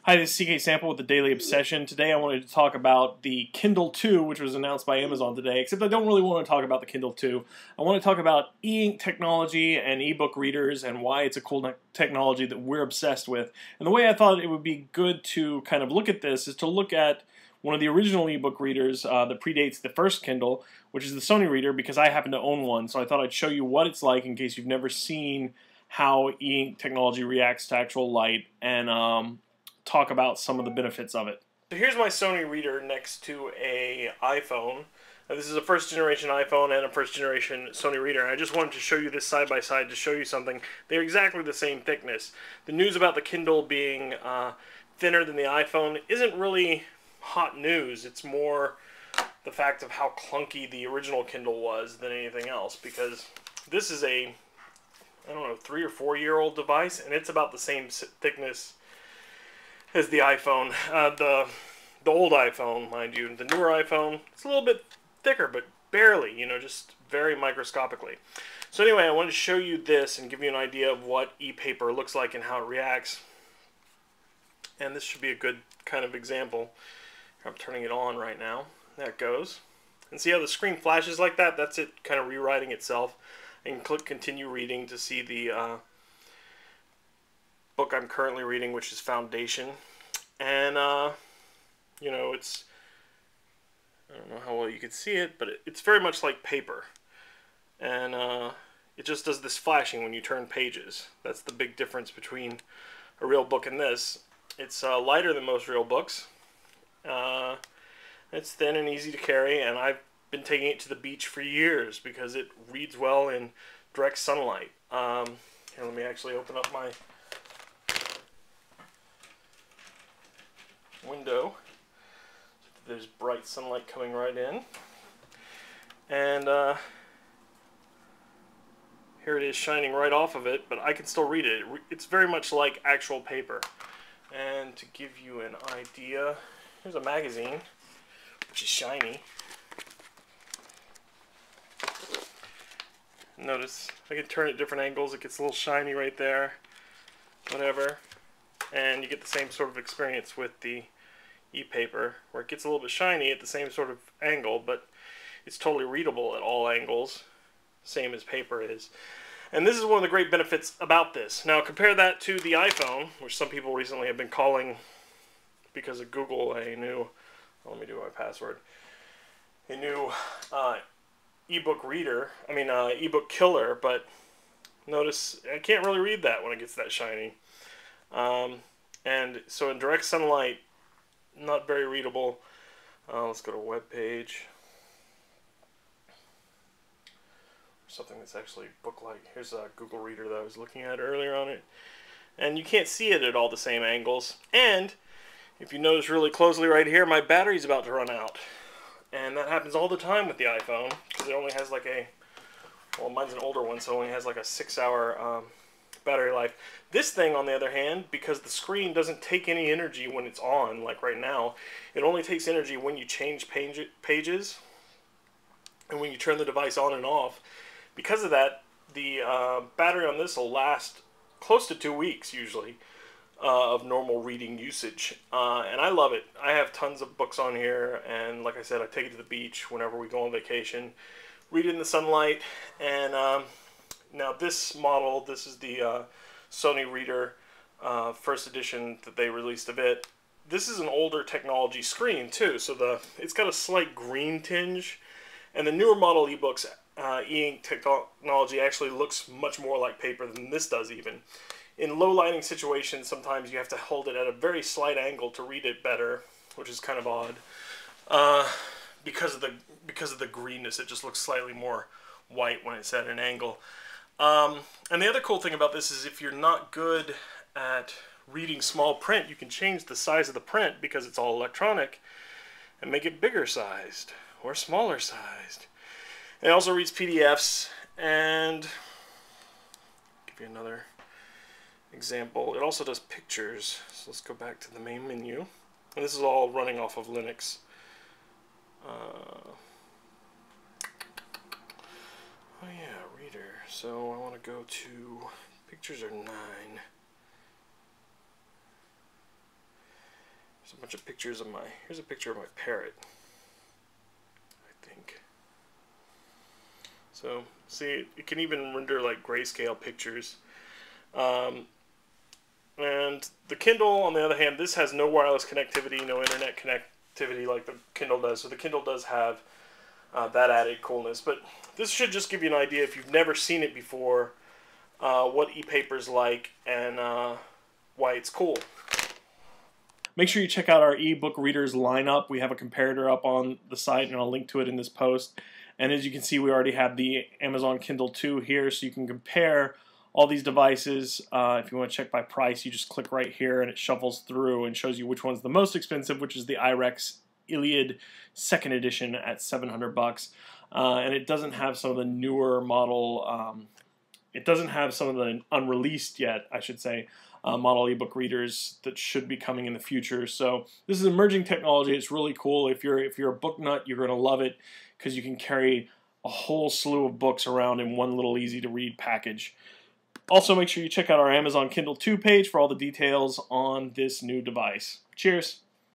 Hi, this is CK Sample with the Daily Obsession. Today I wanted to talk about the Kindle 2, which was announced by Amazon today, except I don't really want to talk about the Kindle 2. I want to talk about e-ink technology and ebook readers and why it's a cool technology that we're obsessed with. And the way I thought it would be good to kind of look at this is to look at one of the original ebook readers that predates the first Kindle, which is the Sony Reader, because I happen to own one. So I thought I'd show you what it's like in case you've never seen how e-ink technology reacts to actual light, and talk about some of the benefits of it. So here's my Sony Reader next to a iPhone. Now, this is a first generation iPhone and a first generation Sony Reader. And I just wanted to show you this side by side to show you something. They're exactly the same thickness. The news about the Kindle being thinner than the iPhone isn't really hot news. It's more the fact of how clunky the original Kindle was than anything else, because this is a, I don't know, 3 or 4 year old device, and it's about the same thickness as the iPhone. The old iPhone, mind you. The newer iPhone, it's a little bit thicker, but barely, you know, just very microscopically. So anyway, I wanted to show you this and give you an idea of what e-paper looks like and how it reacts. And this should be a good kind of example. I'm turning it on right now. There it goes. And see how the screen flashes like that? That's it kind of rewriting itself. I can click continue reading to see the book I'm currently reading, which is Foundation. And you know, it's, I don't know how well you can see it, but it's very much like paper. And it just does this flashing when you turn pages. That's the big difference between a real book and this. It's lighter than most real books. It's thin and easy to carry, and I've been taking it to the beach for years because it reads well in direct sunlight. Here, let me actually open up my window. There's bright sunlight coming right in. And here it is shining right off of it, but I can still read it. It's very much like actual paper. And to give you an idea, here's a magazine, which is shiny. Notice I can turn it at different angles. It gets a little shiny right there, whatever. And you get the same sort of experience with the e-paper, where it gets a little bit shiny at the same sort of angle, but it's totally readable at all angles, same as paper is. And this is one of the great benefits about this. Now compare that to the iPhone, which some people recently have been calling, because of Google, a new, let me do my password, a new ebook reader, ebook killer, but notice I can't really read that when it gets that shiny. And so in direct sunlight, not very readable. Let's go to a web page. Something that's actually book-like. Here's a Google Reader that I was looking at earlier on it. And you can't see it at all the same angles. And if you notice really closely right here, my battery's about to run out. And that happens all the time with the iPhone, because it only has like a, well, mine's an older one, so it only has like a 6-hour battery life. This thing, on the other hand, because the screen doesn't take any energy when it's on, like right now, it only takes energy when you change pages and when you turn the device on and off. Because of that, the battery on this will last close to 2 weeks usually of normal reading usage, and I love it. I have tons of books on here, and like I said, I take it to the beach whenever we go on vacation, read it in the sunlight. And now this model, this is the Sony Reader first edition that they released of it. This is an older technology screen too, so it's got a slight green tinge, and the newer model ebooks e-ink technology actually looks much more like paper than this does even. In low lighting situations, sometimes you have to hold it at a very slight angle to read it better, which is kind of odd. Because of the greenness, it just looks slightly more white when it's at an angle. And the other cool thing about this is if you're not good at reading small print, you can change the size of the print, because it's all electronic, and make it bigger sized or smaller sized. It also reads PDFs, and give you another example. It also does pictures. So let's go back to the main menu. And this is all running off of Linux. Oh yeah, Reader. So I want to go to, pictures are 9. There's a bunch of pictures of here's a picture of my parrot, I think. So, see, it can even render like grayscale pictures. And the Kindle, on the other hand, this has no wireless connectivity, no internet connectivity like the Kindle does. So the Kindle does have that added coolness. But this should just give you an idea, if you've never seen it before, what e-paper's like and why it's cool. Make sure you check out our ebook readers lineup. We have a comparator up on the site, and I'll link to it in this post. And as you can see, we already have the Amazon Kindle 2 here, so you can compare all these devices. If you want to check by price, you just click right here, and it shuffles through and shows you which one's the most expensive, which is the iRex Iliad 2nd edition at $700. And it doesn't have some of the newer model. It doesn't have some of the unreleased yet, I should say, model ebook readers that should be coming in the future. So this is emerging technology. It's really cool. If you're a book nut, you're going to love it because you can carry a whole slew of books around in one little easy to read package. Also, make sure you check out our Amazon Kindle 2 page for all the details on this new device. Cheers!